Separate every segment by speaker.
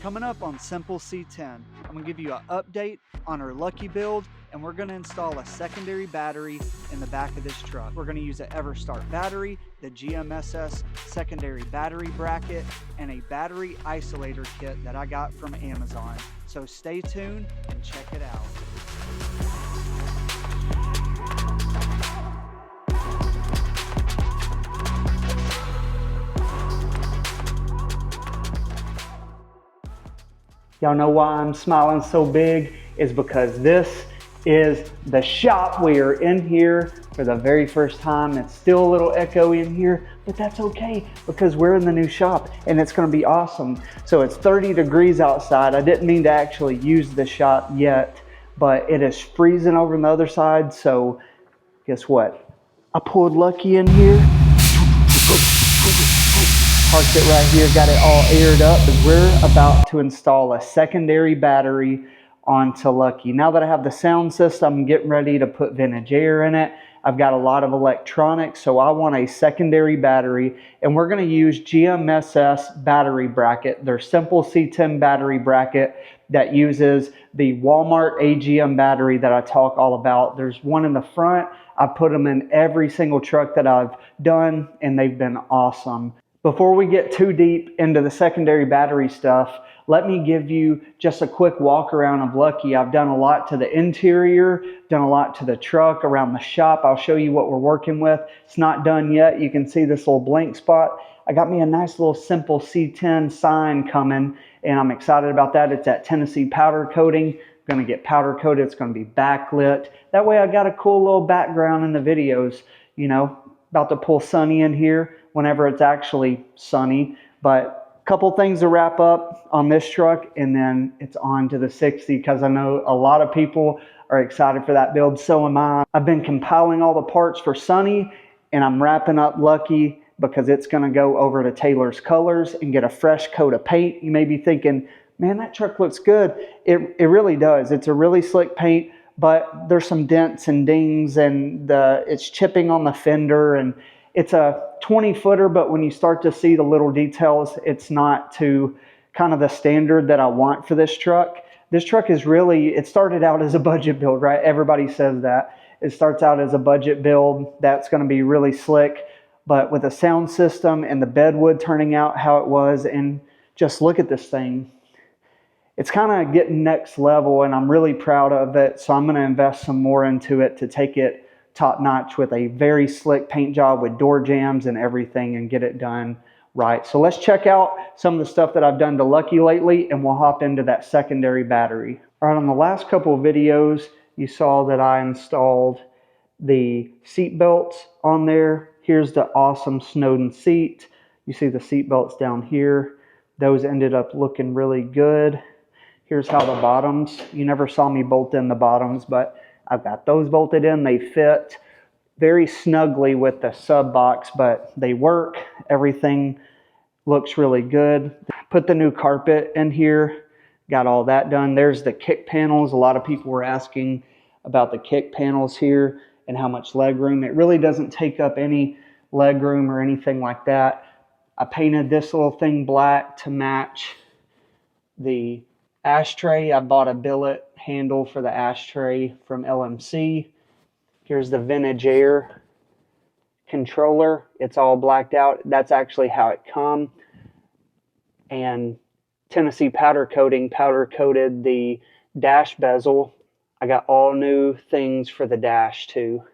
Speaker 1: Coming up on Simple C10, I'm going to give you an update on our Lucky build, and we're going to install a secondary battery in the back of this truck. We're going to use an EverStart battery, the GMSS secondary battery bracket, and a battery isolator kit that I got from Amazon. So stay tuned and check it out. Y'all know why I'm smiling so big is because this is the shop. We are in here for the very first time. It's still a little echoey in here, but that's okay because we're in the new shop and it's gonna be awesome. So it's 30 degrees outside. I didn't mean to actually use the shop yet, but it is freezing over on the other side. So guess what? I pulled Lucky in here. Parked it right here, got it all aired up. We're about to install a secondary battery onto Lucky. Now that I have the sound system, I'm getting ready to put vintage air in it. I've got a lot of electronics, so I want a secondary battery, and we're gonna use GMSS battery bracket, their simple C10 battery bracket that uses the Walmart AGM battery that I talk all about. There's one in the front. I put them in every single truck that I've done, and they've been awesome. Before we get too deep into the secondary battery stuff, let me give you just a quick walk around of Lucky. I've done a lot to the interior, done a lot to the truck, around the shop. I'll show you what we're working with. It's not done yet. You can see this little blank spot. I got me a nice little simple C10 sign coming, and I'm excited about that. It's that Tennessee powder coating. I'm gonna get powder coated. It's gonna be backlit. That way I got a cool little background in the videos, you know, about to pull Sunny in here whenever it's actually sunny. But a couple things to wrap up on this truck, and then it's on to the 60 because I know a lot of people are excited for that build. So am I. I've been compiling all the parts for Sunny, and I'm wrapping up Lucky because it's going to go over to Taylor's Colors and get a fresh coat of paint. You may be thinking, man, that truck looks good. It really does. It's a really slick paint, but there's some dents and dings, and it's chipping on the fender, and it's a 20-footer, but when you start to see the little details, it's not to kind of the standard that I want for this truck. This truck is really, it started out as a budget build, right? Everybody says that. It starts out as a budget build. That's going to be really slick, but with a sound system and the bedwood turning out how it was, and just look at this thing. It's kind of getting next level, and I'm really proud of it, so I'm going to invest some more into it to take it top notch with a very slick paint job with door jams and everything and get it done right. So let's check out some of the stuff that I've done to Lucky lately, and we'll hop into that secondary battery. All right, on the last couple of videos, you saw that I installed the seat belts on there. Here's the awesome Snowden seat. You see the seat belts down here. Those ended up looking really good. Here's how the bottoms, you never saw me bolt in the bottoms, but I've got those bolted in. They fit very snugly with the sub box, but they work. Everything looks really good. Put the new carpet in here. Got all that done. There's the kick panels. A lot of people were asking about the kick panels here and how much leg room. It really doesn't take up any leg room or anything like that. I painted this little thing black to match the ashtray. I bought a billet handle for the ashtray from LMC. Here's the vintage air controller. It's all blacked out. That's actually how it comes. And Tennessee powder coated the dash bezel. I got all new things for the dash too.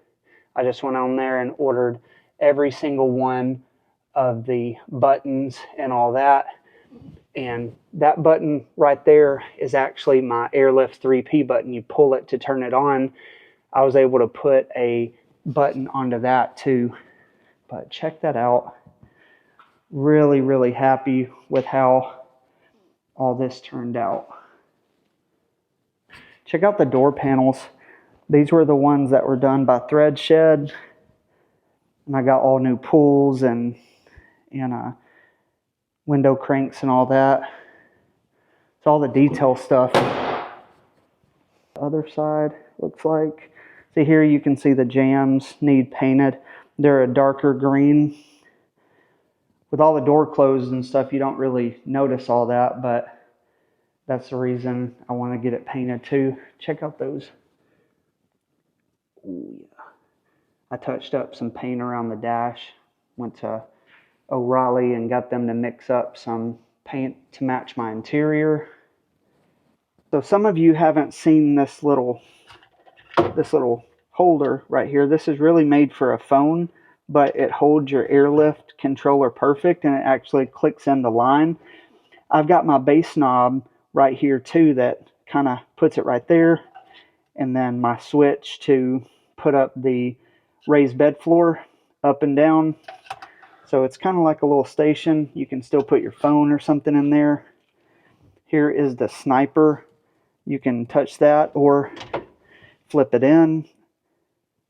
Speaker 1: I just went on there and ordered every single one of the buttons and all that. And that button right there is actually my Airlift 3P button. You pull it to turn it on. I was able to put a button onto that too. But check that out. Really, really happy with how all this turned out. Check out the door panels. These were the ones that were done by Thread Shed. And I got all new pulls and window cranks and all that. It's all the detail stuff. The other side looks like. See here you can see the jams need painted. They're a darker green. With all the door closed and stuff, you don't really notice all that, but That's the reason I want to get it painted too. Check out those. Ooh, yeah. I touched up some paint around the dash. Went to O'Reilly and got them to mix up some paint to match my interior. So some of you haven't seen this little holder right here. This is really made for a phone, but it holds your airlift controller perfect, and it actually clicks into line. I've got my bass knob right here too that kind of puts it right there, and then my switch to put up the raised bed floor up and down. So it's kind of like a little station. You can still put your phone or something in there. Here is the sniper. You can touch that or flip it in.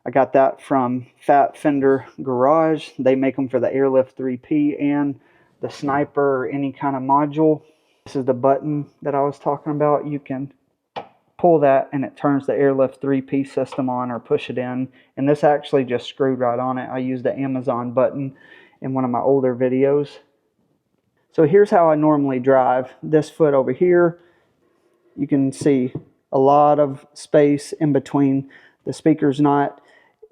Speaker 1: I got that from Fat Fender Garage. They make them for the Airlift 3P and the sniper or any kind of module. This is the button that I was talking about. You can pull that and it turns the Airlift 3P system on or push it in. And this actually just screwed right on it. I used the Amazon button in one of my older videos. So here's how I normally drive. This foot over here, you can see a lot of space in between. The speaker's not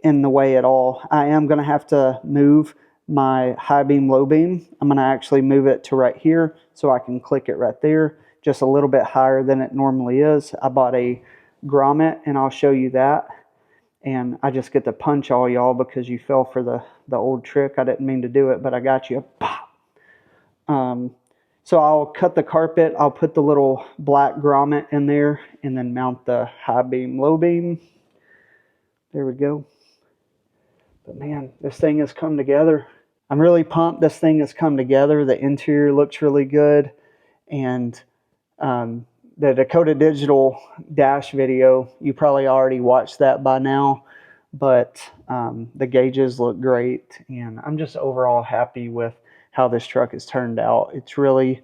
Speaker 1: in the way at all. I am going to have to move my high beam, low beam. I'm going to actually move it to right here so I can click it right there, just a little bit higher than it normally is. I bought a grommet and I'll show you that. And I just get to punch all y'all because you fell for the old trick. I didn't mean to do it, but I got you. Pop. So I'll cut the carpet. I'll put the little black grommet in there and then mount the high beam, low beam. There we go. But man, this thing has come together. I'm really pumped this thing has come together. The interior looks really good. And the Dakota Digital dash video, you probably already watched that by now. But the gauges look great. And I'm just overall happy with how this truck has turned out. It's really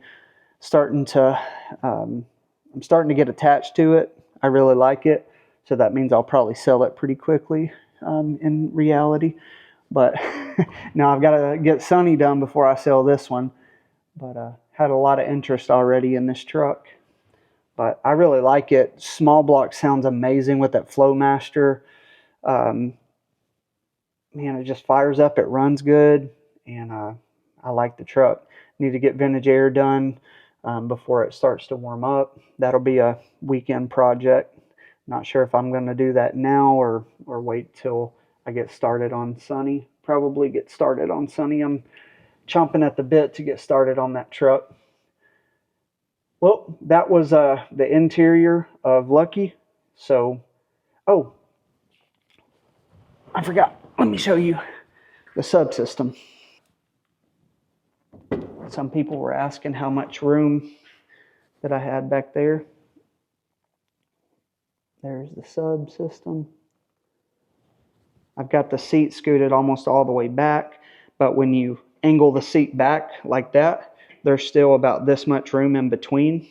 Speaker 1: starting to, I'm starting to get attached to it. I really like it. So that means I'll probably sell it pretty quickly in reality. But now I've got to get Sunny done before I sell this one. But had a lot of interest already in this truck. But I really like it. Small block sounds amazing with that Flowmaster. Man, it just fires up. It runs good. And I like the truck. Need to get vintage air done before it starts to warm up. That'll be a weekend project. Not sure if I'm going to do that now or wait till I get started on Sunny. Probably get started on Sunny. I'm chomping at the bit to get started on that truck. Well, that was the interior of Lucky. So, oh, I forgot. Let me show you the subsystem. Some people were asking how much room that I had back there. There's the subsystem. I've got the seat scooted almost all the way back, but when you angle the seat back like that, there's still about this much room in between.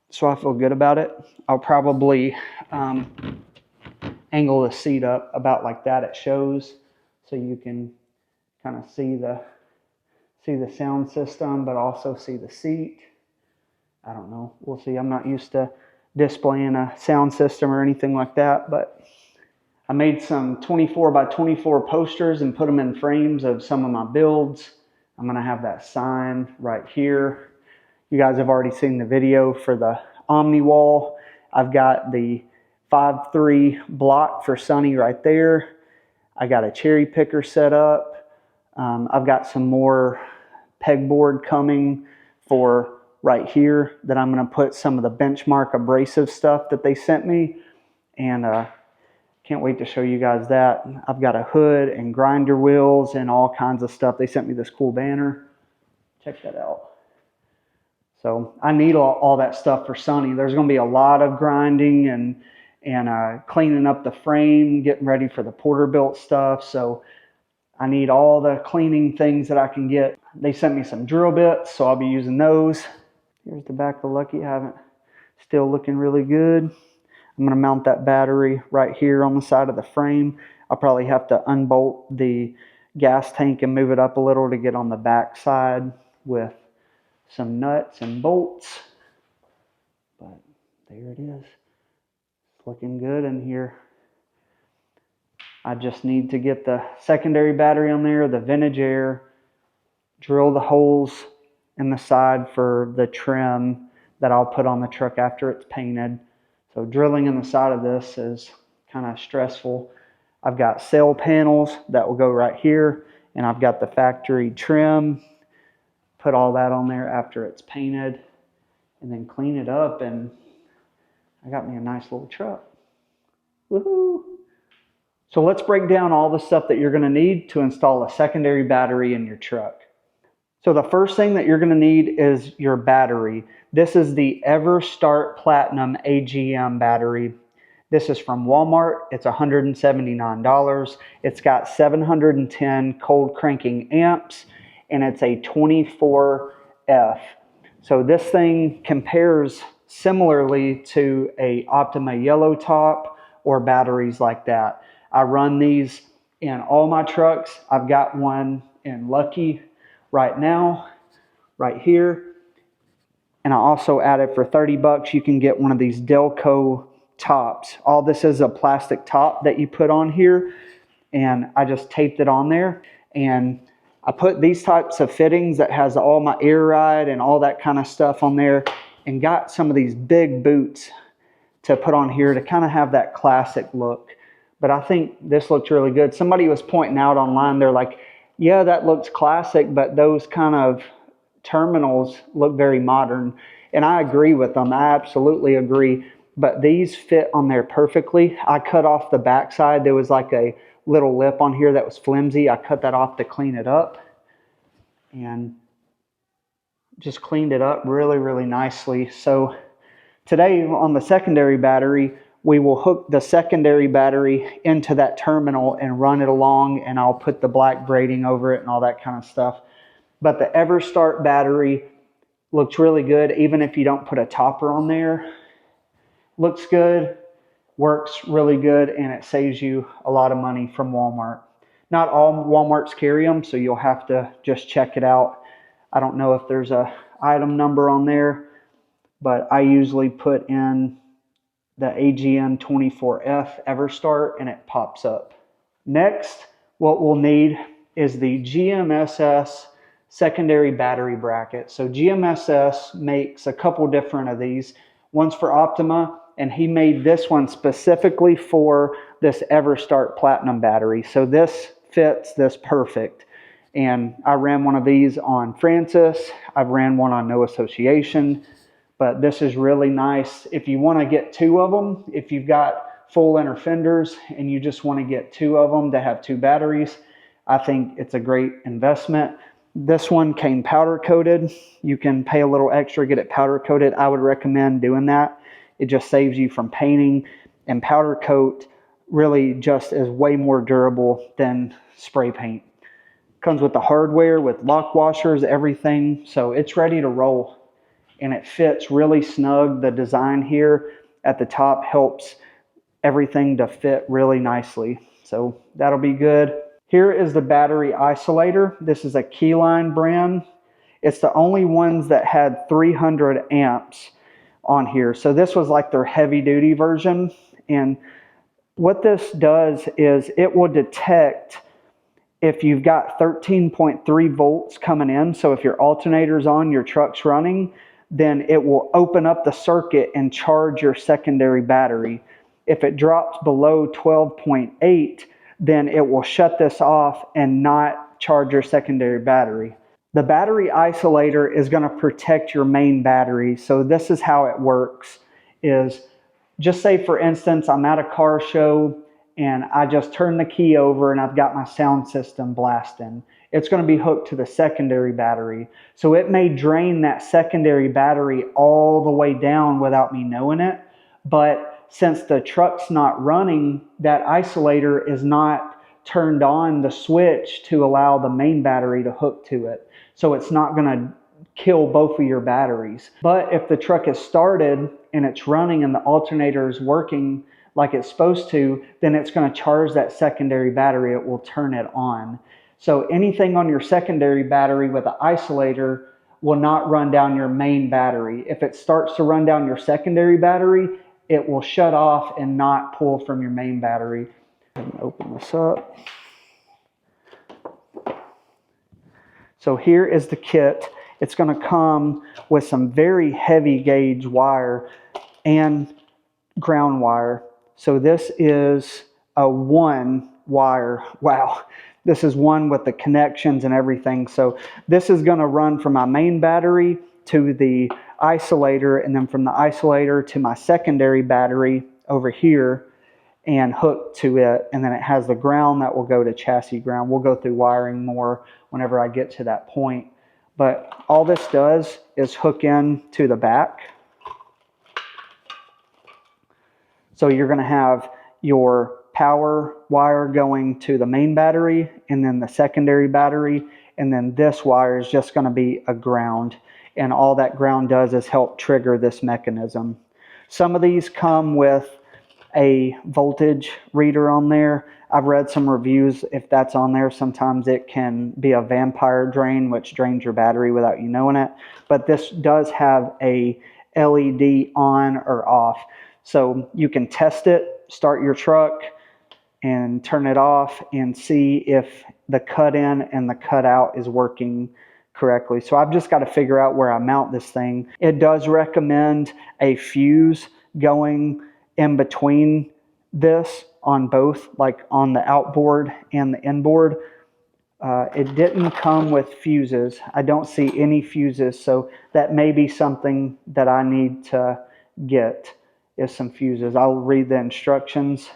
Speaker 1: So I feel good about it. I'll probably angle the seat up about like that it shows, so you can kind of see the sound system, but also see the seat. I don't know. We'll see. I'm not used to displaying a sound system or anything like that, but I made some 24 by 24 posters and put them in frames of some of my builds. I'm going to have that sign right here. You guys have already seen the video for the Omni wall. I've got the 5.3 block for Sunny right there. I got a cherry picker set up. I've got some more pegboard coming for right here that I'm going to put some of the Benchmark abrasive stuff that they sent me, and can't wait to show you guys that. I've got a hood and grinder wheels and all kinds of stuff. They sent me this cool banner. Check that out. So I need all that stuff for Sunny. There's going to be a lot of grinding and cleaning up the frame, getting ready for the Porterbuilt stuff. So I need all the cleaning things that I can get. They sent me some drill bits, so I'll be using those. Here's the back of the Lucky. I haven't, still looking really good. I'm going to mount that battery right here on the side of the frame. I'll probably have to unbolt the gas tank and move it up a little to get on the back side with some nuts and bolts. but there it is. It's looking good in here. I just need to get the secondary battery on there, the vintage air, drill the holes in the side for the trim that I'll put on the truck after it's painted. So drilling in the side of this is kind of stressful. I've got sail panels that will go right here, and I've got the factory trim. Put all that on there after it's painted, and then clean it up, and I got me a nice little truck. Woohoo! So let's break down all the stuff that you're going to need to install a secondary battery in your truck. So the first thing that you're going to need is your battery. This is the EverStart Platinum AGM battery. This is from Walmart. It's $179. It's got 710 cold cranking amps, and it's a 24F. So this thing compares similarly to a Optima Yellow Top or batteries like that. I run these in all my trucks. I've got one in Lucky right now, right here. And I also added for 30 bucks, you can get one of these Delco tops. All this is a plastic top that you put on here, and I just taped it on there. And I put these types of fittings that has all my air ride and all that kind of stuff on there, and got some of these big boots to put on here to kind of have that classic look. But I think this looks really good. Somebody was pointing out online, they're like, yeah, that looks classic, but those kind of terminals look very modern. And I agree with them. I absolutely agree. But these fit on there perfectly. I cut off the backside. There was like a little lip on here that was flimsy. I cut that off to clean it up, and just cleaned it up really, really nicely. So today on the secondary battery, we will hook the secondary battery into that terminal and run it along, and I'll put the black braiding over it and all that kind of stuff. But the EverStart battery looks really good, even if you don't put a topper on there. Looks good, works really good, and it saves you a lot of money from Walmart. Not all Walmarts carry them, so you'll have to just check it out. I don't know if there's a item number on there, but I usually put in the AGM 24F EverStart, and it pops up. Next, what we'll need is the GMSS secondary battery bracket. So GMSS makes a couple different of these. One's for Optima, and he made this one specifically for this EverStart Platinum battery. So this fits this perfect. And I ran one of these on Francis. I've ran one on No Association. But this is really nice if you want to get two of them. If you've got full inner fenders and you just want to get two of them to have two batteries, I think it's a great investment. This one came powder coated. You can pay a little extra, get it powder coated. I would recommend doing that. It just saves you from painting, and powder coat really just is way more durable than spray paint. Comes with the hardware, with lock washers, everything. So it's ready to roll. And it fits really snug. The design here at the top helps everything to fit really nicely. So that'll be good. Here is the battery isolator. This is a Keyline brand. It's the only ones that had 300 amps on here. So this was like their heavy duty version. And what this does is it will detect if you've got 13.3 volts coming in. So if your alternator's on, your truck's running, then it will open up the circuit and charge your secondary battery. If it drops below 12.8, then it will shut this off and not charge your secondary battery. The battery isolator is going to protect your main battery. So this is how it works. Is just say, for instance, I'm at a car show and I just turn the key over and I've got my sound system blasting. It's going to be hooked to the secondary battery. So it may drain that secondary battery all the way down without me knowing it. But since the truck's not running, that isolator is not turned on the switch to allow the main battery to hook to it. So it's not going to kill both of your batteries. But if the truck is started and it's running and the alternator is working like it's supposed to, then it's going to charge that secondary battery. It will turn it on. So anything on your secondary battery with an isolator will not run down your main battery. If it starts to run down your secondary battery, it will shut off and not pull from your main battery. Open this up. So here is the kit. It's going to come with some very heavy gauge wire and ground wire. So this is a 1 wire. Wow. This is one with the connections and everything. So this is going to run from my main battery to the isolator, and then from the isolator to my secondary battery over here and hook to it. And then it has the ground that will go to chassis ground. We'll go through wiring more whenever I get to that point. But all this does is hook in to the back. So you're going to have your power wire going to the main battery and then the secondary battery, and then this wire is just going to be a ground, and all that ground does is help trigger this mechanism. Some of these come with a voltage reader on there. I've read some reviews. If that's on there, sometimes it can be a vampire drain, which drains your battery without you knowing it. But this does have a LED on or off, so you can test it, start your truck and turn it off and see if the cut in and the cut out is working correctly. So I've just got to figure out where I mount this thing. It does recommend a fuse going in between this on both, like on the outboard and the inboard. It didn't come with fuses. I don't see any fuses, so that may be something that I need to get, is some fuses. I'll read the instructions,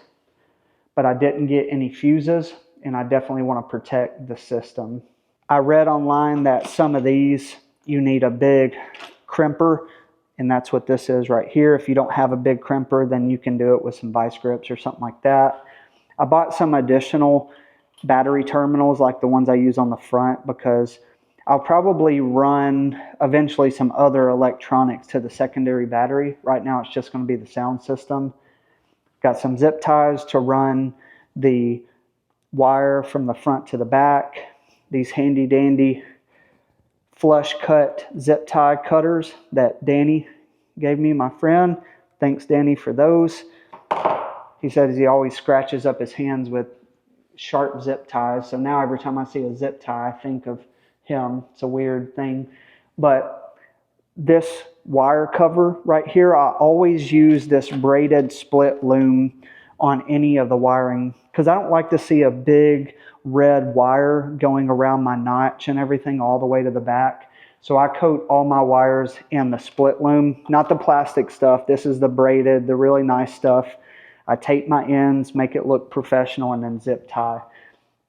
Speaker 1: but I didn't get any fuses, and I definitely want to protect the system. I read online that some of these you need a big crimper, and that's what this is right here. If you don't have a big crimper, then you can do it with some vice grips or something like that. I bought some additional battery terminals like the ones I use on the front, because I'll probably run eventually some other electronics to the secondary battery. Right now it's just going to be the sound system. Got some zip ties to run the wire from the front to the back. These handy dandy flush cut zip tie cutters that Danny gave me, my friend. Thanks, Danny, for those. He says he always scratches up his hands with sharp zip ties. So now every time I see a zip tie, I think of him. It's a weird thing. But this wire cover right here, I always use this braided split loom on any of the wiring, because I don't like to see a big red wire going around my notch and everything all the way to the back. So I coat all my wires in the split loom, not the plastic stuff. This is the braided, the really nice stuff. I tape my ends, make it look professional, and then zip tie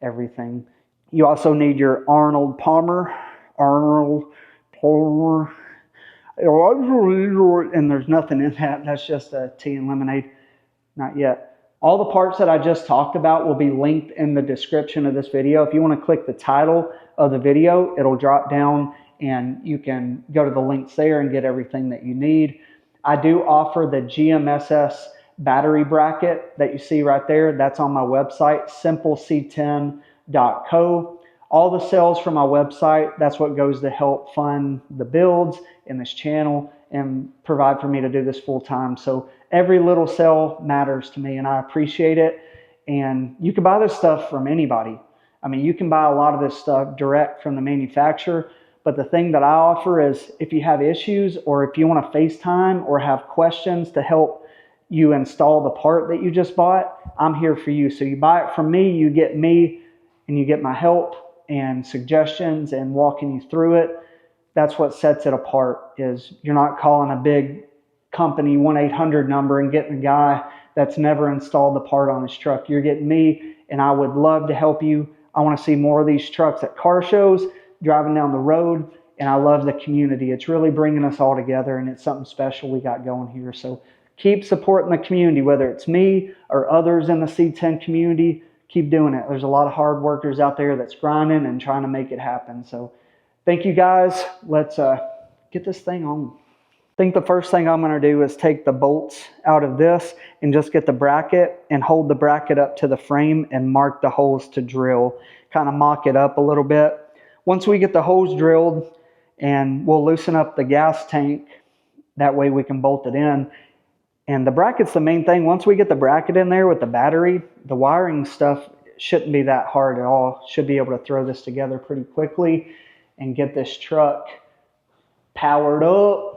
Speaker 1: everything. You also need your Arnold Palmer, and there's nothing in that. That's just a tea and lemonade. Not yet. All the parts that I just talked about will be linked in the description of this video. If you want to click the title of the video, it'll drop down and you can go to the links there and get everything that you need. I do offer the GMSS battery bracket that you see right there. That's on my website, simpleC10.co. All the sales from my website, that's what goes to help fund the builds in this channel and provide for me to do this full time. So every little sale matters to me, and I appreciate it. And you can buy this stuff from anybody. I mean, you can buy a lot of this stuff direct from the manufacturer, but the thing that I offer is if you have issues, or if you want to FaceTime or have questions to help you install the part that you just bought, I'm here for you. So you buy it from me, you get me, and you get my help and suggestions and walking you through it. That's what sets it apart, is you're not calling a big company 1-800 number and getting a guy that's never installed the part on his truck. You're getting me, and I would love to help you. I want to see more of these trucks at car shows, driving down the road, and I love the community. It's really bringing us all together, and it's something special we got going here. So keep supporting the community, whether it's me or others in the C10 community. Keep doing it. There's a lot of hard workers out there that's grinding and trying to make it happen. So thank you guys. Let's get this thing on. I think the first thing I'm going to do is take the bolts out of this and just get the bracket and hold the bracket up to the frame and mark the holes to drill. Kind of mock it up a little bit. Once we get the holes drilled and we'll loosen up the gas tank. That way we can bolt it in. And the bracket's the main thing. Once we get the bracket in there with the battery, the wiring stuff shouldn't be that hard at all. Should be able to throw this together pretty quickly and get this truck powered up.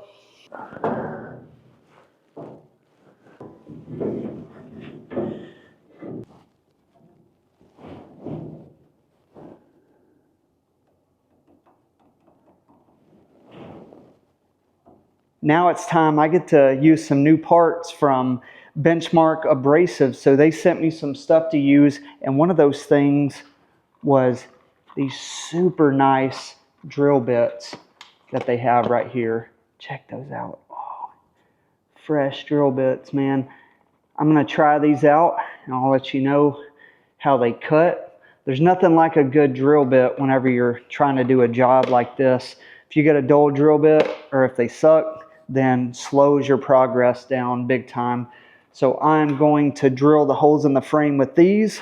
Speaker 1: Now it's time. I get to use some new parts from Benchmark Abrasives. So they sent me some stuff to use, and one of those things was these super nice drill bits that they have right here. Check those out. Oh, fresh drill bits, man. I'm going to try these out, and I'll let you know how they cut. There's nothing like a good drill bit whenever you're trying to do a job like this. If you get a dull drill bit, or if they suck, then slows your progress down big time. So I'm going to drill the holes in the frame with these,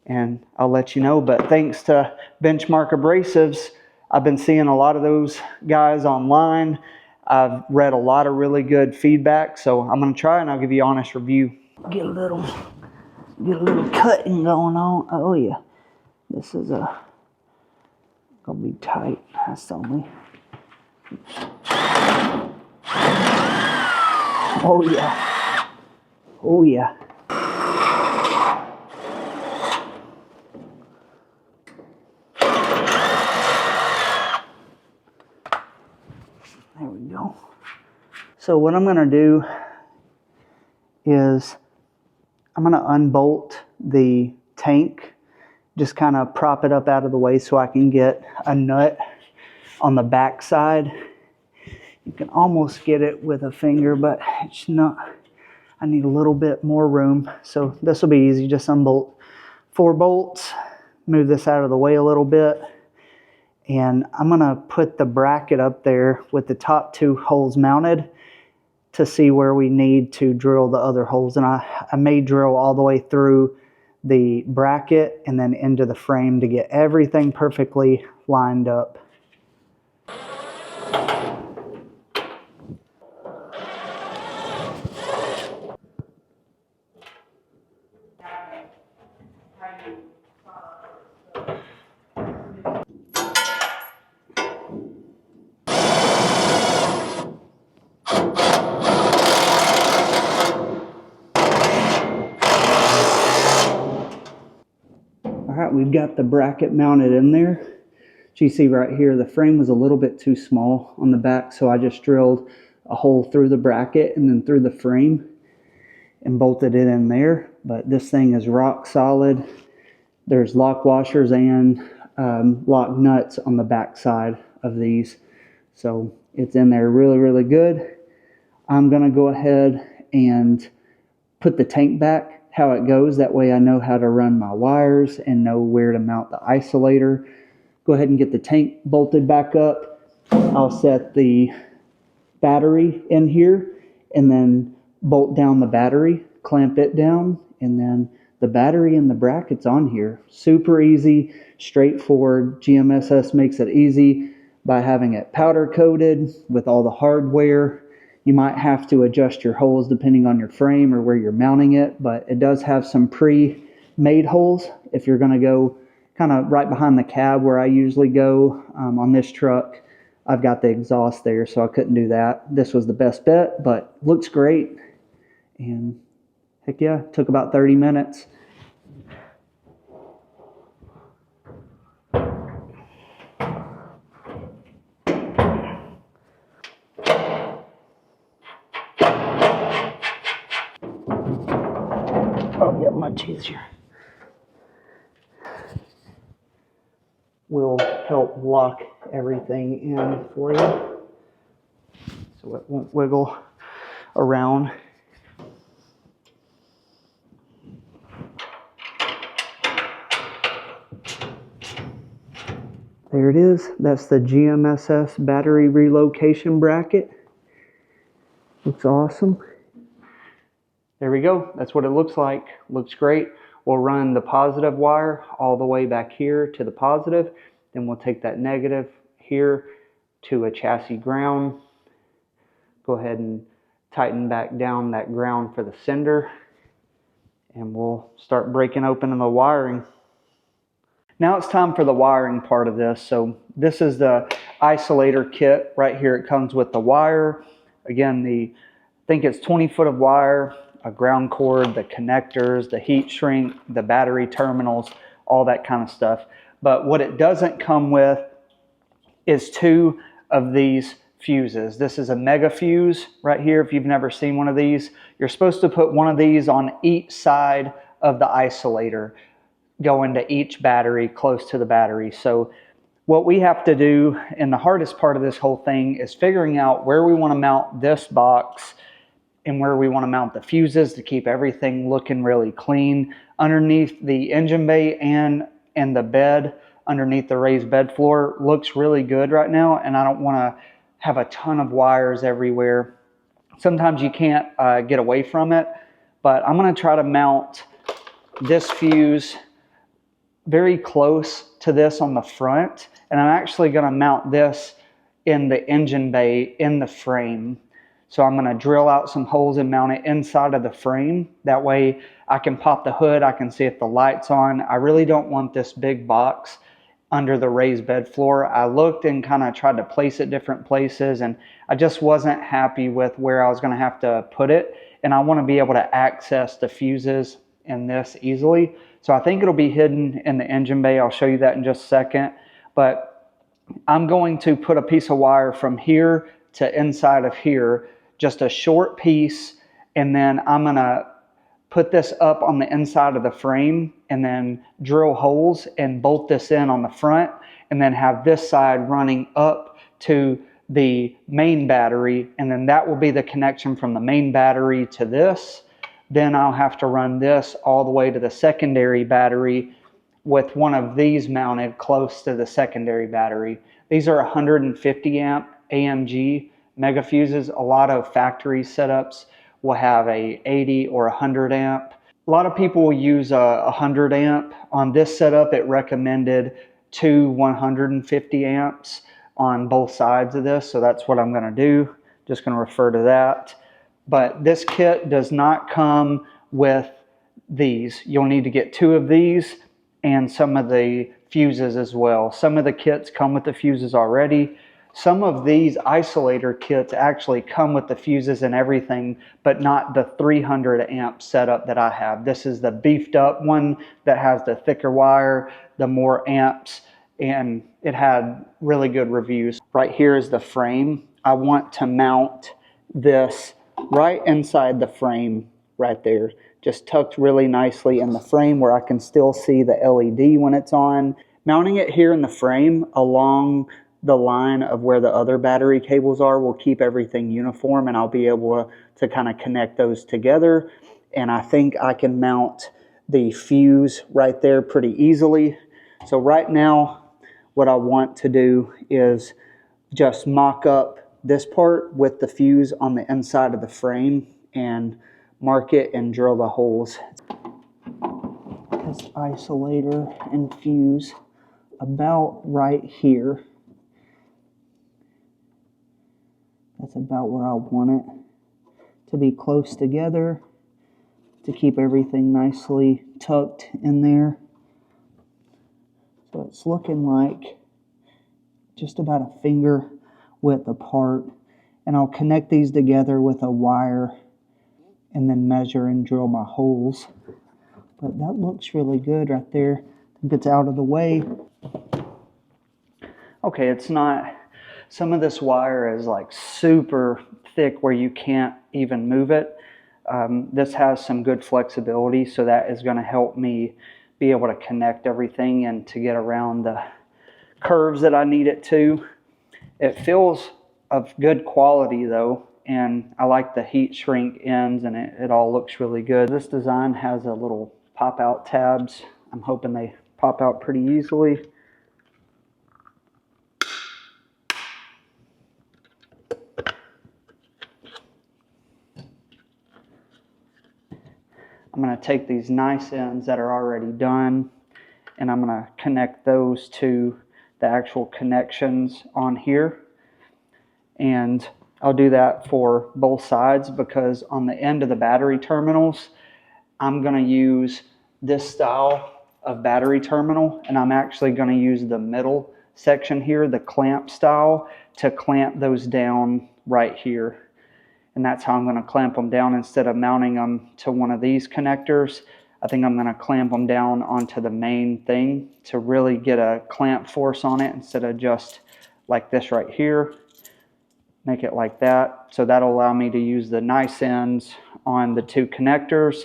Speaker 1: and I'll let you know. But thanks to Benchmark Abrasives, I've been seeing a lot of those guys online. I've read a lot of really good feedback, so I'm going to try and I'll give you an honest review. Get a little cutting going on. Oh yeah, this is gonna be tight. That's only. Oh yeah. Oh yeah. There we go. So what I'm gonna do is I'm gonna unbolt the tank, just kind of prop it up out of the way so I can get a nut on the back side. You can almost get it with a finger, but it's not. I need a little bit more room. So this will be easy. Just unbolt 4 bolts, move this out of the way a little bit. And I'm gonna put the bracket up there with the top 2 holes mounted to see where we need to drill the other holes. And I may drill all the way through the bracket and then into the frame to get everything perfectly lined up. Alright, we've got the bracket mounted in there. So you see right here, the frame was a little bit too small on the back, so I just drilled a hole through the bracket and then through the frame and bolted it in there. But this thing is rock solid. There's lock washers and lock nuts on the back side of these. So it's in there really, really good. I'm going to go ahead and put the tank back how it goes. That way I know how to run my wires and know where to mount the isolator. Go ahead and get the tank bolted back up. I'll set the battery in here and then bolt down the battery, clamp it down, and then the battery and the brackets on here. Super easy, straightforward. GMSS makes it easy by having it powder coated with all the hardware. You might have to adjust your holes depending on your frame or where you're mounting it, but it does have some pre-made holes if you're going to go kind of right behind the cab where I usually go. On this truck, I've got the exhaust there, so I couldn't do that. This was the best bet, but looks great. And heck yeah, took about 30 minutes. Oh yeah, much easier. Will help lock everything in for you so it won't wiggle around. There it is. That's the GMSS battery relocation bracket. Looks awesome. There we go. That's what it looks like. Looks great. We'll run the positive wire all the way back here to the positive. Then we'll take that negative here, to a chassis ground. Go ahead and tighten back down that ground for the sender, and we'll start breaking open the wiring. Now it's time for the wiring part of this. So this is the isolator kit right here. It comes with the wire. Again, I think it's 20 foot of wire, a ground cord, the connectors, the heat shrink, the battery terminals, all that kind of stuff. But what it doesn't come with is 2 of these fuses. This is a mega fuse right here. If you've never seen one of these, you're supposed to put one of these on each side of the isolator, go into each battery, close to the battery. So what we have to do, and the hardest part of this whole thing, is figuring out where we want to mount this box and where we want to mount the fuses to keep everything looking really clean. Underneath the engine bay and the bed, underneath the raised bed floor, looks really good right now, and I don't want to have a ton of wires everywhere. Sometimes you can't get away from it, but I'm going to try to mount this fuse very close to this on the front, and I'm actually going to mount this in the engine bay in the frame. So I'm going to drill out some holes and mount it inside of the frame. That way I can pop the hood, I can see if the light's on. I really don't want this big box under the raised bed floor. I looked and kind of tried to place it different places, and I just wasn't happy with where I was going to have to put it, and I want to be able to access the fuses in this easily. So I think it'll be hidden in the engine bay. I'll show you that in just a second. But I'm going to put a piece of wire from here to inside of here, just a short piece, and then I'm going to put this up on the inside of the frame and then drill holes and bolt this in on the front, and then have this side running up to the main battery, and then that will be the connection from the main battery to this. Then I'll have to run this all the way to the secondary battery with one of these mounted close to the secondary battery. These are 150 amp AMG mega fuses. A lot of factory setups will have a 80 or 100 amp. A lot of people will use a 100 amp. On this setup, it recommended 2 150 amps on both sides of this. So that's what I'm going to do. Just going to refer to that. But this kit does not come with these. You'll need to get 2 of these and some of the fuses as well. Some of the kits come with the fuses already. Some of these isolator kits actually come with the fuses and everything, but not the 300 amp setup that I have. This is the beefed up one that has the thicker wire, the more amps, and it had really good reviews. Right here is the frame. I want to mount this right inside the frame right there, just tucked really nicely in the frame where I can still see the LED when it's on. Mounting it here in the frame along the line of where the other battery cables are will keep everything uniform, and I'll be able to kind of connect those together. And I think I can mount the fuse right there pretty easily. So right now what I want to do is just mock up this part with the fuse on the inside of the frame and mark it and drill the holes. This isolator and fuse about right here. That's about where I want it to be close together to keep everything nicely tucked in there. So it's looking like just about a finger width apart, and I'll connect these together with a wire and then measure and drill my holes. But that looks really good right there. I think it's out of the way. Okay, it's not, some of this wire is like super thick where you can't even move it. This has some good flexibility, so that is going to help me be able to connect everything and to get around the curves that I need it to. It feels of good quality though, and I like the heat shrink ends, and it all looks really good. This design has a little pop out tabs. I'm hoping they pop out pretty easily. I'm going to take these nice ends that are already done, and I'm going to connect those to the actual connections on here. And I'll do that for both sides because on the end of the battery terminals, I'm going to use this style of battery terminal, and I'm actually going to use the middle section here, the clamp style, to clamp those down right here. And that's how I'm going to clamp them down instead of mounting them to one of these connectors. I think I'm going to clamp them down onto the main thing to really get a clamp force on it instead of just like this right here. Make it like that. So that'll allow me to use the nice ends on the two connectors.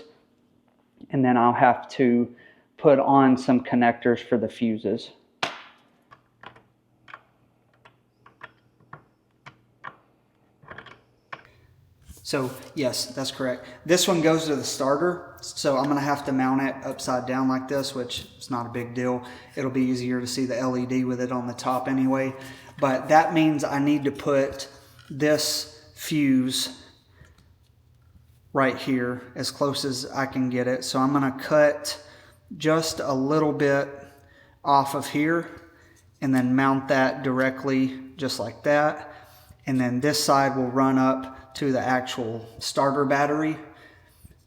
Speaker 1: And then I'll have to put on some connectors for the fuses. So yes, that's correct. This one goes to the starter, so I'm going to have to mount it upside down like this, which is not a big deal. It'll be easier to see the LED with it on the top anyway. But that means I need to put this fuse right here as close as I can get it. So I'm going to cut just a little bit off of here and then mount that directly just like that. And then this side will run up to the actual starter battery.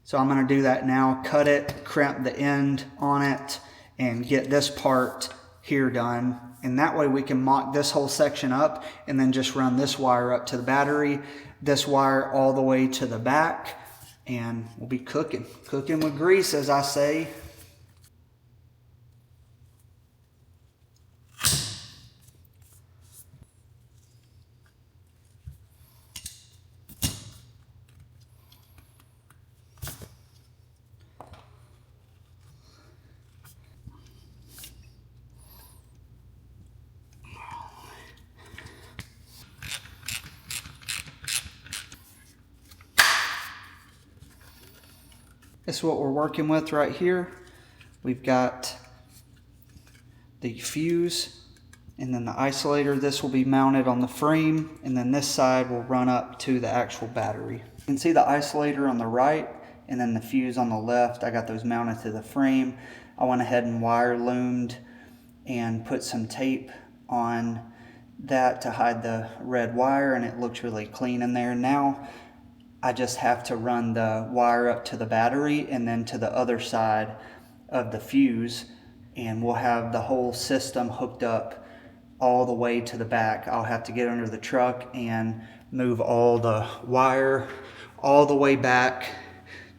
Speaker 1: So I'm going to do that now, cut it, crimp the end on it, and get this part here done. And that way we can mock this whole section up and then just run this wire up to the battery, this wire all the way to the back, and we'll be cooking with grease, as I say. This is what we're working with right here. We've got the fuse and then the isolator. This will be mounted on the frame, and then this side will run up to the actual battery. You can see the isolator on the right and then the fuse on the left. I got those mounted to the frame. I went ahead and wire loomed and put some tape on that to hide the red wire, and it looks really clean in there. Now I just have to run the wire up to the battery and then to the other side of the fuse, and we'll have the whole system hooked up all the way to the back. I'll have to get under the truck and move all the wire all the way back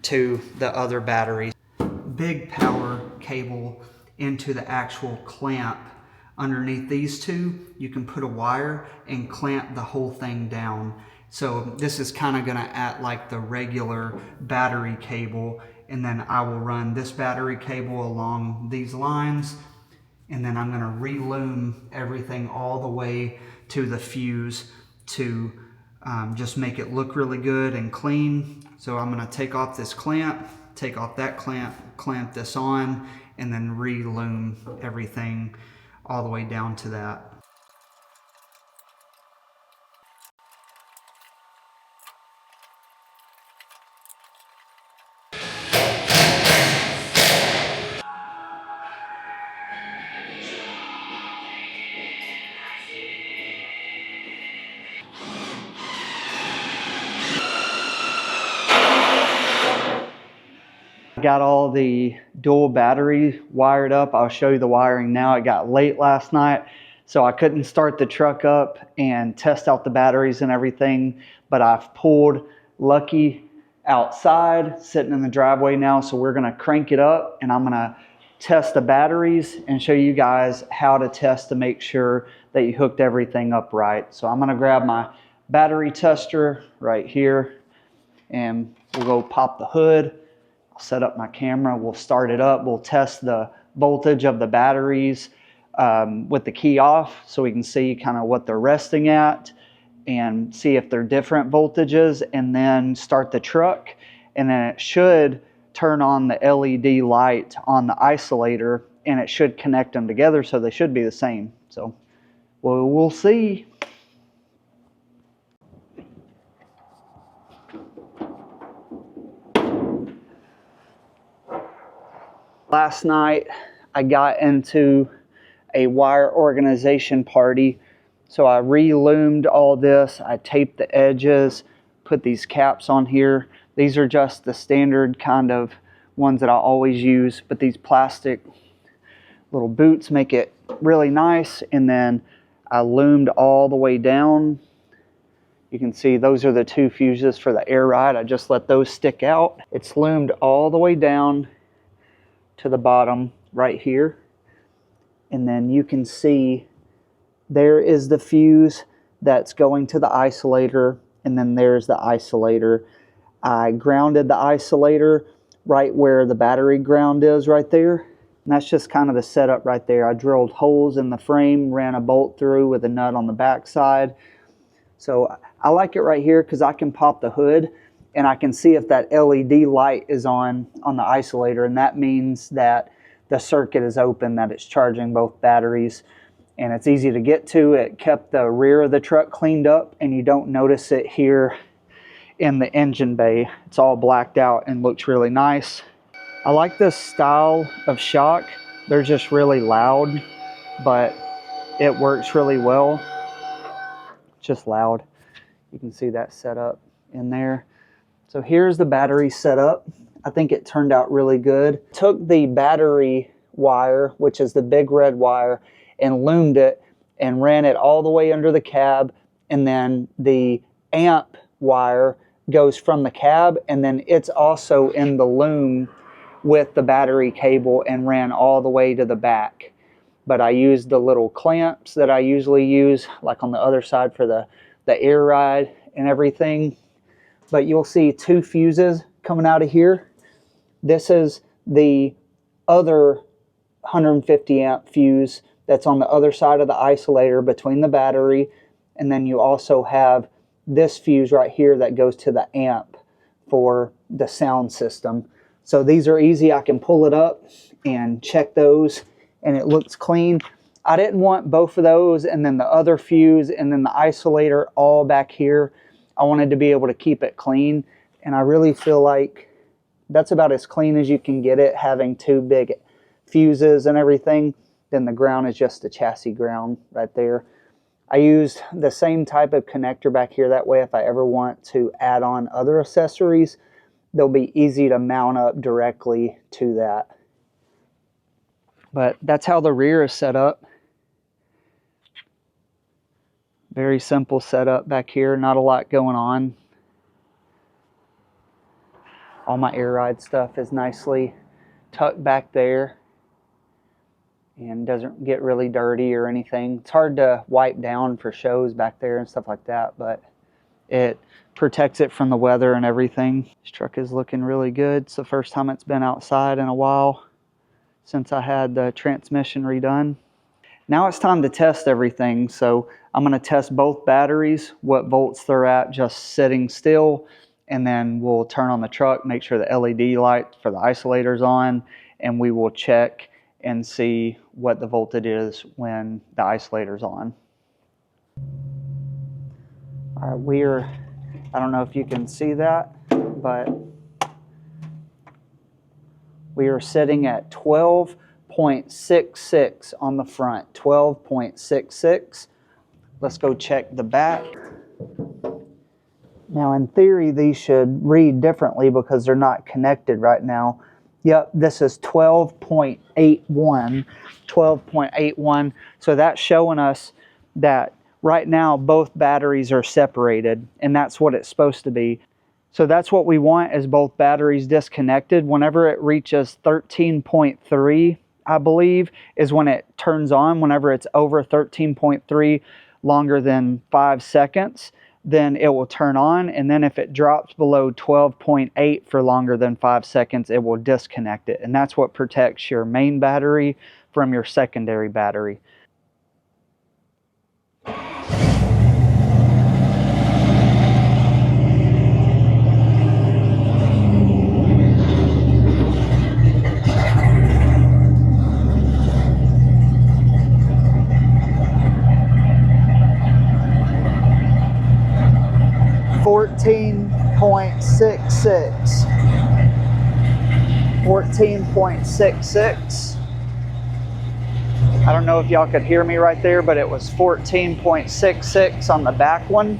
Speaker 1: to the other batteries. Big power cable into the actual clamp. Underneath these two, you can put a wire and clamp the whole thing down. So this is kind of going to act like the regular battery cable, and then I will run this battery cable along these lines, and then I'm going to reloom everything all the way to the fuse to just make it look really good and clean. So I'm going to take off this clamp, take off that clamp, clamp this on, and then reloom everything all the way down to that. Got all the dual battery wired up. I'll show you the wiring now. It got late last night, so I couldn't start the truck up and test out the batteries and everything, but I've pulled Lucky outside, sitting in the driveway now, so we're gonna crank it up and I'm gonna test the batteries and show you guys how to test to make sure that you hooked everything up right. So I'm gonna grab my battery tester right here and we'll go pop the hood. Set up my camera, we'll start it up, we'll test the voltage of the batteries with the key off so we can see kind of what they're resting at and see if they're different voltages, and then start the truck, and then it should turn on the LED light on the isolator and it should connect them together, so they should be the same. So we'll see. Last night, I got into a wire organization party So I re-loomed all this. I taped the edges, put these caps on here. These are just the standard kind of ones that I always use, but these plastic little boots make it really nice. And then I loomed all the way down. You can see those are the two fuses for the air ride. I just let those stick out. It's loomed all the way down to the bottom right here. And then you can see there is the fuse that's going to the isolator, and then there's the isolator. I grounded the isolator right where the battery ground is right there. And that's just kind of the setup right there. I drilled holes in the frame, ran a bolt through with a nut on the back side. So I like it right here because I can pop the hood and I can see if that LED light is on the isolator, and that means that the circuit is open, that it's charging both batteries. And it's easy to get to. It kept the rear of the truck cleaned up, and you don't notice it here in the engine bay. It's all blacked out and looks really nice. I like this style of shock. They're just really loud, but it works really well. Just loud. You can see that set up in there. So here's the battery setup. I think it turned out really good. Took the battery wire, which is the big red wire, and loomed it and ran it all the way under the cab, and then the amp wire goes from the cab, and then it's also in the loom with the battery cable and ran all the way to the back. But I used the little clamps that I usually use, like on the other side for the air ride and everything. But you'll see two fuses coming out of here. This is the other 150 amp fuse that's on the other side of the isolator between the battery. And then you also have this fuse right here that goes to the amp for the sound system. So these are easy. I can pull it up and check those, and it looks clean. I didn't want both of those and then the other fuse and then the isolator all back here. I wanted to be able to keep it clean, and I really feel like that's about as clean as you can get it, having two big fuses and everything. Then the ground is just the chassis ground right there. I used the same type of connector back here. That way, if I ever want to add on other accessories, they'll be easy to mount up directly to that. But that's how the rear is set up. Very simple setup back here, not a lot going on. All my air ride stuff is nicely tucked back there and doesn't get really dirty or anything. It's hard to wipe down for shows back there and stuff like that, but it protects it from the weather and everything. This truck is looking really good. It's the first time it's been outside in a while since I had the transmission redone. Now it's time to test everything. So I'm going to test both batteries, what volts they're at just sitting still, and then we'll turn on the truck, make sure the LED light for the isolator's on, and we will check and see what the voltage is when the isolator's on. All right, I don't know if you can see that, but we are sitting at 12.66 on the front, 12.66. Let's go check the back. Now in theory, these should read differently because they're not connected right now. Yep, this is 12.81, 12.81. So that's showing us that right now both batteries are separated, and that's what it's supposed to be. So that's what we want, is both batteries disconnected. Whenever it reaches 13.3, I believe, is when it turns on. Whenever it's over 13.3 longer than 5 seconds, then it will turn on. And then if it drops below 12.8 for longer than 5 seconds, it will disconnect it. And that's what protects your main battery from your secondary battery. .66. I don't know if y'all could hear me right there, but it was 14.66 on the back one.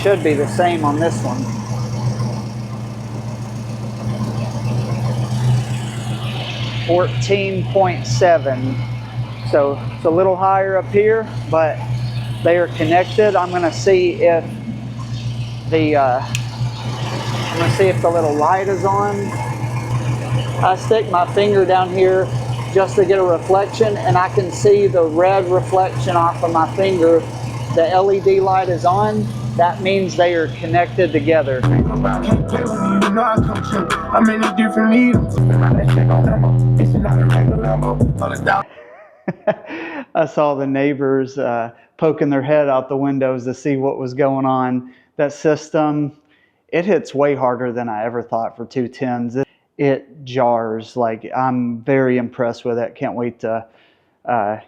Speaker 1: Should be the same on this one. 14.7. So it's a little higher up here, but they are connected. I'm gonna see if the little light is on. I stick my finger down here just to get a reflection, and I can see the red reflection off of my finger. The LED light is on. That means they are connected together. I saw the neighbors poking their head out the windows to see what was going on. That system, it hits way harder than I ever thought for 210s. It jars. Like, I'm very impressed with it. Can't wait to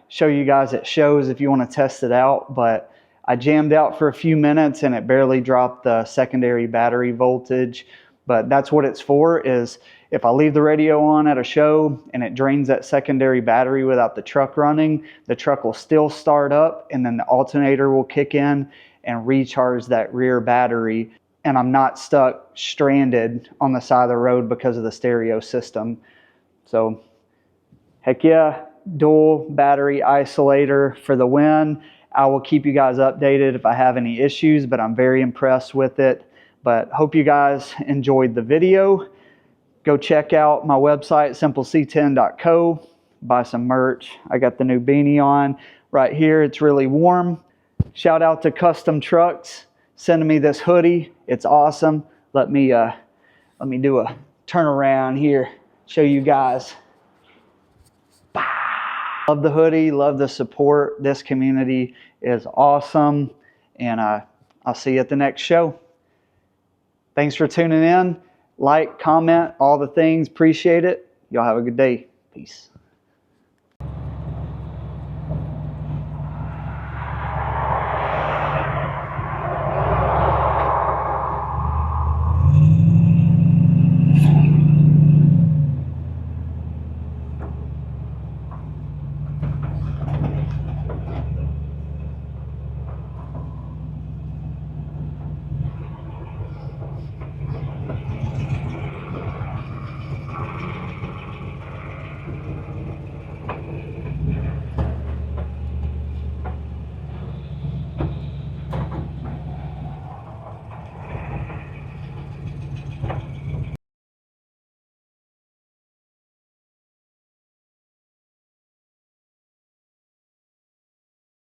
Speaker 1: show you guys at shows if you want to test it out. But I jammed out for a few minutes and it barely dropped the secondary battery voltage. But that's what it's for, is if I leave the radio on at a show and it drains that secondary battery without the truck running, the truck will still start up and then the alternator will kick in and recharge that rear battery. And I'm not stuck stranded on the side of the road because of the stereo system. So, heck yeah, dual battery isolator for the win. I will keep you guys updated if I have any issues, but I'm very impressed with it. But hope you guys enjoyed the video. Go check out my website, simpleC10.co. Buy some merch. I got the new beanie on right here. It's really warm. Shout out to Custom Trucks sending me this hoodie. It's awesome. Let me do a turnaround here. Show you guys. Love the hoodie, love the support. This community is awesome, and I'll see you at the next show. Thanks for tuning in. Like, comment, all the things. Appreciate it. Y'all have a good day. Peace.